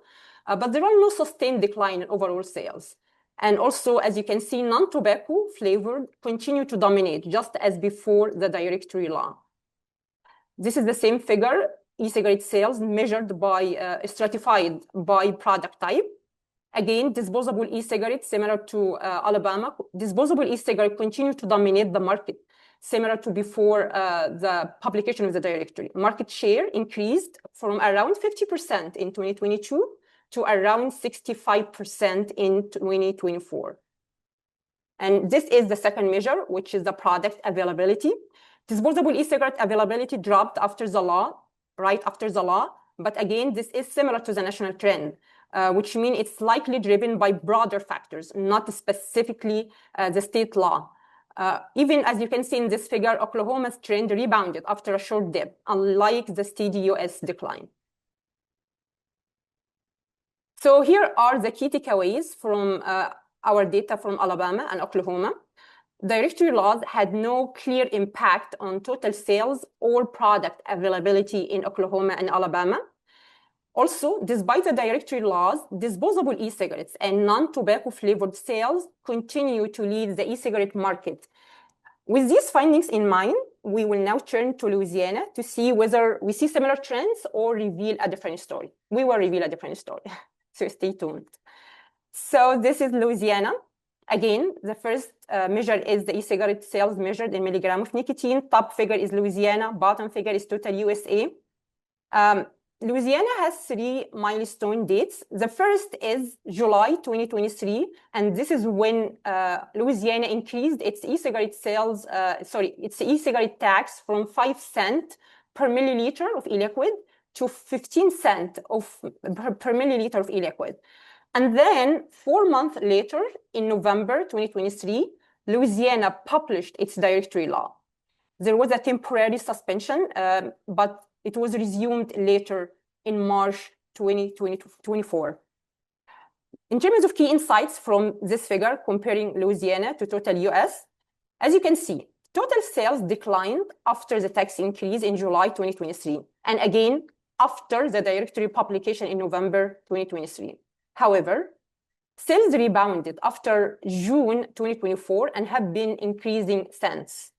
but there are no sustained decline in overall sales. And also, as you can see, non-tobacco flavored continue to dominate, just as before the directory law. This is the same figure, e-cigarette sales measured by, stratified by product type. Again, disposable e-cigarettes, similar to Alabama, disposable e-cigarettes continue to dominate the market, similar to before the publication of the directory. Market share increased from around 50% in 2022 to around 65% in 2024. And this is the second measure, which is the product availability. Disposable e-cigarette availability dropped after the law, right after the law. But again, this is similar to the national trend, which means it's likely driven by broader factors, not specifically the state law. Even as you can see in this figure, Oklahoma's trend rebounded after a short dip, unlike the steady US decline. So here are the key takeaways from our data from Alabama and Oklahoma. Directory laws had no clear impact on total sales or product availability in Oklahoma and Alabama. Also, despite the directory laws, disposable e-cigarettes and non-tobacco flavored sales continue to lead the e-cigarette market. With these findings in mind, we will now turn to Louisiana to see whether we see similar trends or reveal a different story. We will reveal a different story, so stay tuned. So this is Louisiana. Again, the first measure is the e-cigarette sales measured in milligram of nicotine. Top figure is Louisiana, bottom figure is total USA. Louisiana has 3 milestone dates. The first is July 2023, and this is when Louisiana increased its e-cigarette sales, its e-cigarette tax from 5 cents per milliliter of e-liquid to 15 cents per milliliter of e-liquid. And then 4 months later, in November 2023, Louisiana published its directory law. There was a temporary suspension, but it was resumed later in March 2024. In terms of key insights from this figure, comparing Louisiana to total US, as you can see, total sales declined after the tax increase in July 2023, and again, after the directory publication in November 2023. However, sales rebounded after June 2024 and have been increasing since.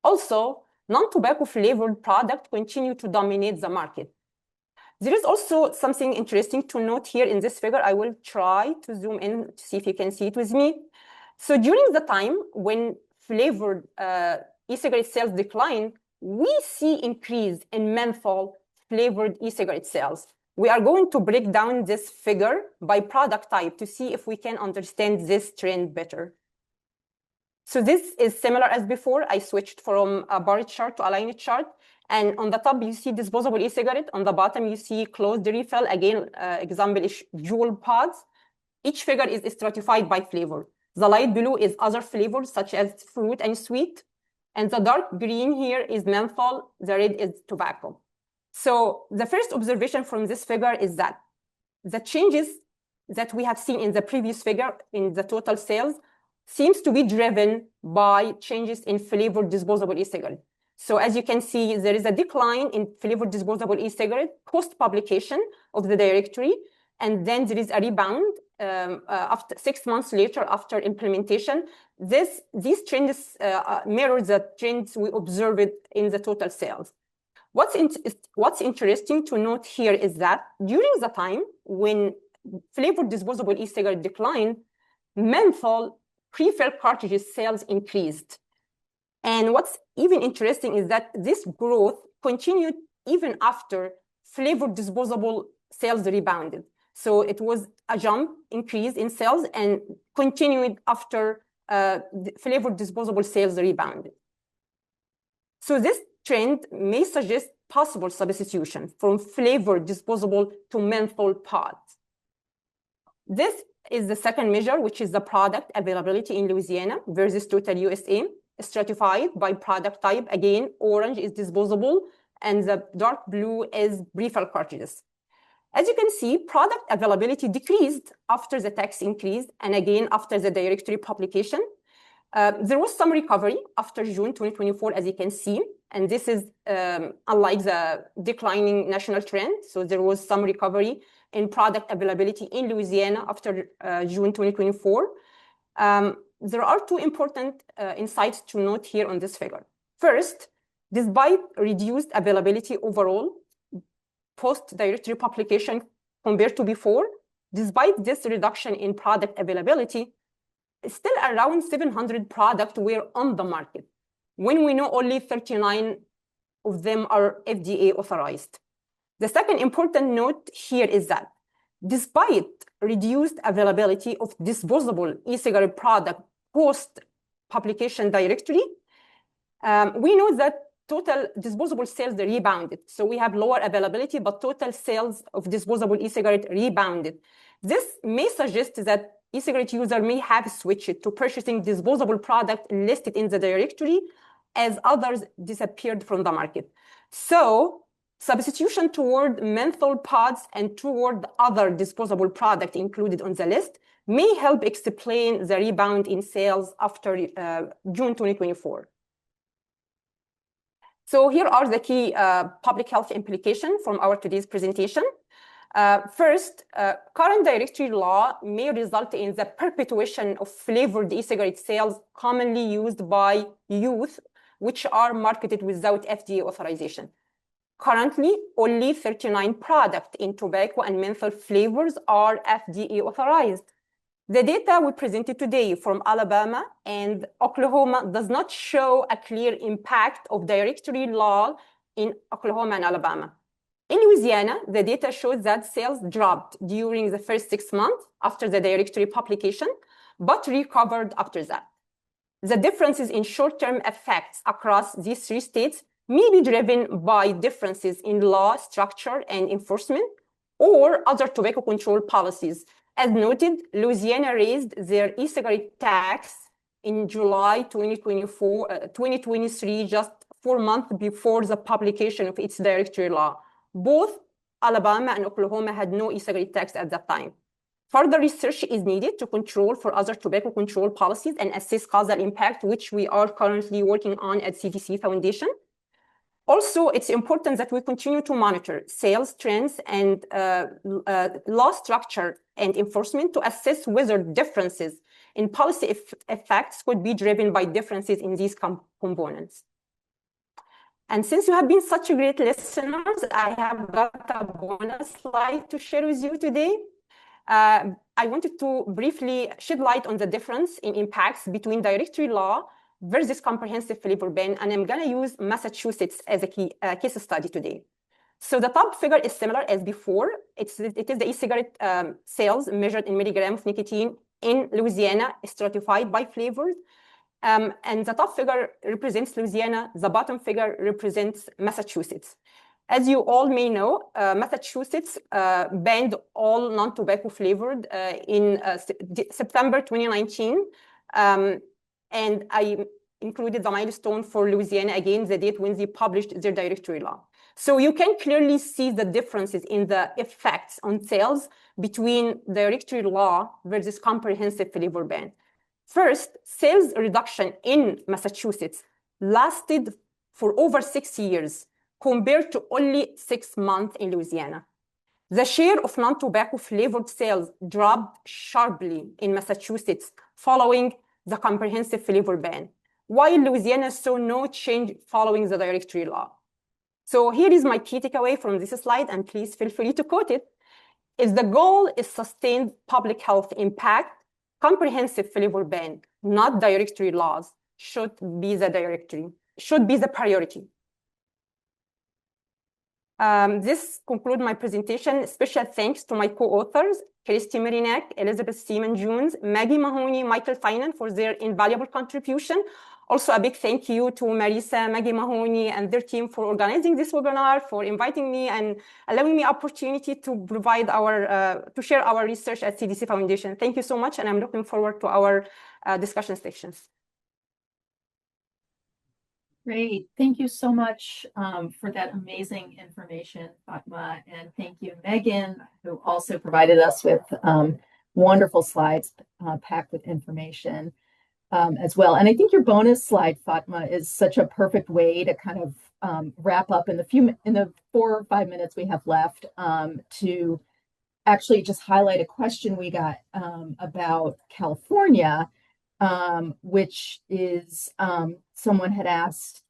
Also, non-tobacco flavored products continue to dominate the market. There is also something interesting to note here in this figure. I will try to zoom in to see if you can see it with me. So during the time when flavored e-cigarette sales decline, we see increase in menthol flavored e-cigarette sales. We are going to break down this figure by product type to see if we can understand this trend better. So this is similar as before. I switched from a bar chart to a line chart. And on the top, you see disposable e-cigarette. On the bottom, you see closed refill. Again, example is jewel pods. Each figure is stratified by flavor. The light blue is other flavors, such as fruit and sweet. And the dark green here is menthol. The red is tobacco. So the first observation from this figure is that the changes that we have seen in the previous figure in the total sales seems to be driven by changes in flavored disposable e-cigarette. So as you can see, there is a decline in flavored disposable e-cigarette post-publication of the directory, and then there is a rebound after 6 months later after implementation. These trends mirror the trends we observed in the total sales. What's interesting to note here is that during the time when flavored disposable e-cigarette declined, menthol pre-fill cartridges sales increased. And what's even interesting is that this growth continued even after flavored disposable sales rebounded. So it was a jump increase in sales and continued after flavored disposable sales rebounded. So this trend may suggest possible substitution from flavored disposable to menthol pods. This is the second measure, which is the product availability in Louisiana versus total USA, stratified by product type. Again, orange is disposable, and the dark blue is refill cartridges. As you can see, product availability decreased after the tax increase, and again, after the directory publication. There was some recovery after June 2024, as you can see, and this is unlike the declining national trend. So there was some recovery in product availability in Louisiana after June 2024. There are two important insights to note here on this figure. First, despite reduced availability overall, post-directory publication compared to before, despite this reduction in product availability, still around 700 products were on the market, when we know only 39 of them are FDA authorized. The second important note here is that despite reduced availability of disposable e-cigarette product post-publication directory, we know that total disposable sales rebounded. So we have lower availability, but total sales of disposable e-cigarette rebounded. This may suggest that e-cigarette user may have switched to purchasing disposable product listed in the directory as others disappeared from the market. So substitution toward menthol pods and toward other disposable product included on the list may help explain the rebound in sales after June 2024. So here are the key public health implications from our today's presentation. First, current directory law may result in the perpetuation of flavored e-cigarette sales commonly used by youth, which are marketed without FDA authorization. Currently, only 39 products in tobacco and menthol flavors are FDA authorized. The data we presented today from Alabama and Oklahoma does not show a clear impact of directory law in Oklahoma and Alabama. In Louisiana, the data shows that sales dropped during the first 6 months after the directory publication, but recovered after that. The differences in short-term effects across these 3 states may be driven by differences in law structure and enforcement or other tobacco control policies. As noted, Louisiana raised their e-cigarette tax in July 2023, just 4 months before the publication of its directory law. Both Alabama and Oklahoma had no e-cigarette tax at that time. Further research is needed to control for other tobacco control policies and assess causal impact, which we are currently working on at CDC Foundation. Also, it's important that we continue to monitor sales trends and law structure and enforcement to assess whether differences in policy effects could be driven by differences in these components. And since you have been such great listeners, I have got a bonus slide to share with you today. I wanted to briefly shed light on the difference in impacts between directory law versus comprehensive flavor ban, and I'm going to use Massachusetts as a case study today. So the top figure is similar as before. It is the e-cigarette sales measured in milligram of nicotine in Louisiana, stratified by flavors. And the top figure represents Louisiana. The bottom figure represents Massachusetts. As you all may know, Massachusetts banned all non-tobacco flavored in September 2019. And I included the milestone for Louisiana, again, the date when they published their directory law. So you can clearly see the differences in the effects on sales between directory law versus comprehensive flavor ban. First, sales reduction in Massachusetts lasted for over 6 years, compared to only 6 months in Louisiana. The share of non-tobacco flavored sales dropped sharply in Massachusetts following the comprehensive flavor ban, while Louisiana saw no change following the directory law. So here is my key takeaway from this slide, and please feel free to quote it. If the goal is sustained public health impact, comprehensive flavor ban, not directory laws, should be the priority. This concludes my presentation. Special thanks to my co-authors, Christy Marinak, Elizabeth Seaman-Jones, Maggie Mahoney, Michael Finan for their invaluable contribution. Also, a big thank you to Marisa, Maggie Mahoney, and their team for organizing this webinar, for inviting me and allowing me opportunity to provide to share our research at CDC Foundation. Thank you so much, and I'm looking forward to our discussion sections. Great. Thank you so much for that amazing information, Fatma. And thank you, Megan, who also provided us with wonderful slides packed with information as well. And I think your bonus slide, Fatma, is such a perfect way to kind of wrap up in the 4 or 5 minutes we have left to actually just highlight a question we got about California, which is someone had asked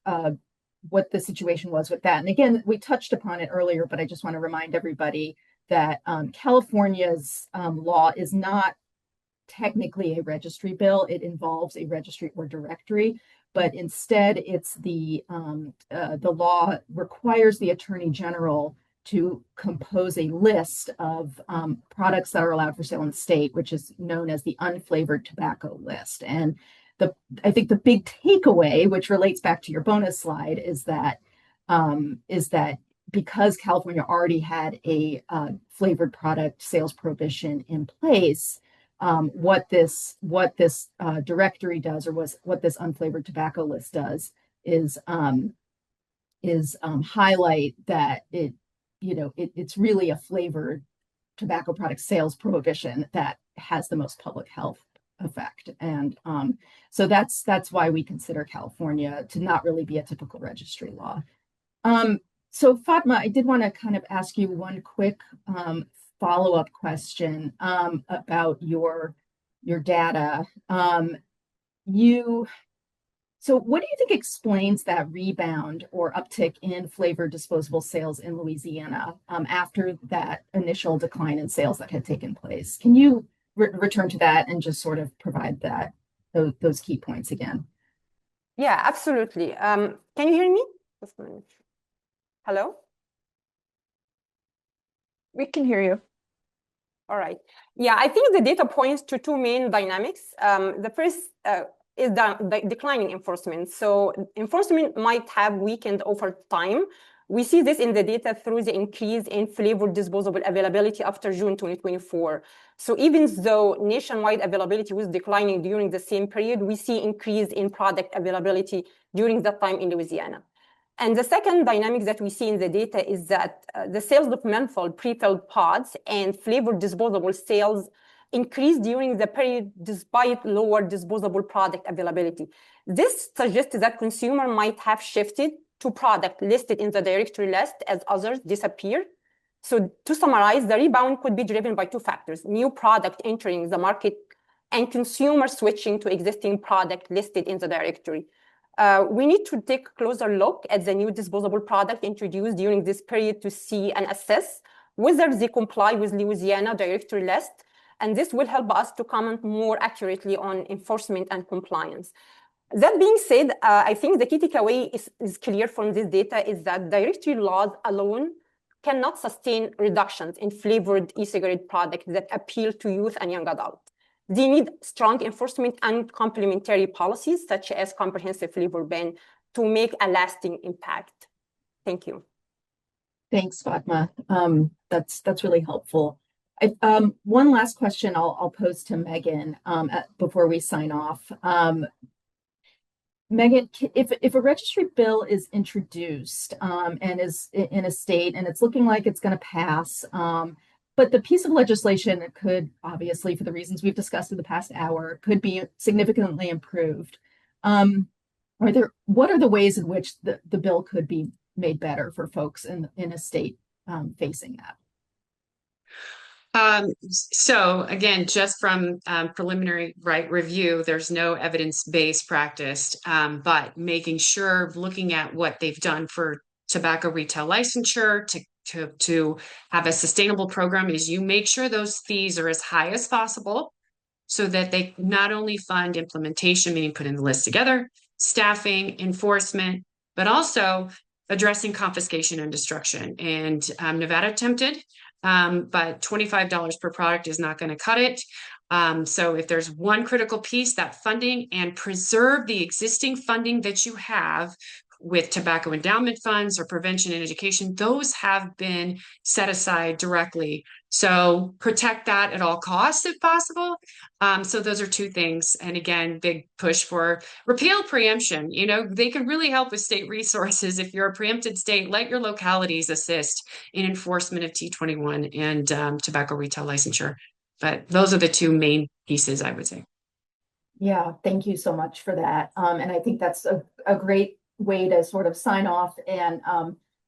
what the situation was with that. And again, we touched upon it earlier, but I just want to remind everybody that California's law is not technically a registry bill. It involves a registry or directory, but instead it's the law requires the Attorney General to compose a list of products that are allowed for sale in the state, which is known as the unflavored tobacco list. And I think the big takeaway, which relates back to your bonus slide, is that because California already had a flavored product sales prohibition in place, what this directory does, or what this unflavored tobacco list does, is highlight that it's really a flavored tobacco product sales prohibition that has the most public health effect. And so that's why we consider California to not really be a typical registry law. So Fatma, I did want to kind of ask you one quick follow-up question about your data. So what do you think explains that rebound or uptick in flavored disposable sales in Louisiana after that initial decline in sales that had taken place? Can you return to that and just sort of provide those key points again? Yeah, absolutely. Can you hear me? Hello? We can hear you. All right. Yeah, I think the data points to two main dynamics. The first is the declining enforcement. So enforcement might have weakened over time. We see this in the data through the increase in flavored disposable availability after June 2024. So even though nationwide availability was declining during the same period, we see increase in product availability during that time in Louisiana. And the second dynamic that we see in the data is that the sales of menthol pre-filled pods and flavored disposable sales increased during the period despite lower disposable product availability. This suggests that consumer might have shifted to product listed in the directory list as others disappear. So to summarize, the rebound could be driven by two factors: new product entering the market and consumer switching to existing product listed in the directory. We need to take a closer look at the new disposable product introduced during this period to see and assess whether they comply with Louisiana directory list. And this will help us to comment more accurately on enforcement and compliance. That being said, I think the key takeaway is clear from this data is that directory laws alone cannot sustain reductions in flavored e-cigarette products that appeal to youth and young adults. They need strong enforcement and complementary policies, such as comprehensive flavor ban, to make a lasting impact. Thank you. Thanks, Fatma. That's really helpful. One last question I'll pose to Megan before we sign off. Megan, if a registry bill is introduced and is in a state and it's looking like it's going to pass, but the piece of legislation could, obviously, for the reasons we've discussed in the past hour, could be significantly improved. What are the ways in which the bill could be made better for folks in a state facing that? So again, just from preliminary review, there's no evidence-based practice, but making sure, looking at what they've done for tobacco retail licensure to have a sustainable program, is you make sure those fees are as high as possible so that they not only fund implementation, meaning putting the list together, staffing, enforcement, but also addressing confiscation and destruction. And Nevada attempted, but $25 per product is not going to cut it. So if there's one critical piece, that funding, and preserve the existing funding that you have with tobacco endowment funds or prevention and education, those have been set aside directly. So protect that at all costs if possible. So those are two things. And again, big push for repeal preemption. You know, they can really help with state resources. If you're a preempted state, let your localities assist in enforcement of T21 and tobacco retail licensure. But those are the two main pieces, I would say. Yeah, thank you so much for that. And I think that's a great way to sort of sign off. And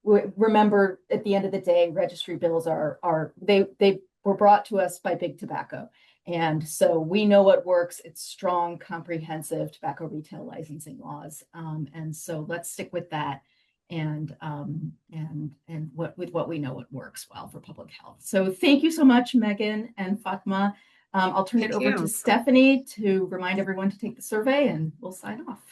remember, at the end of the day, registry bills they were brought to us by Big Tobacco. And so we know what works. It's strong, comprehensive tobacco retail licensing laws. And so let's stick with that and with what we know what works well for public health. So thank you so much, Megan and Fatma. I'll turn it over to Stephanie to remind everyone to take the survey, and we'll sign off.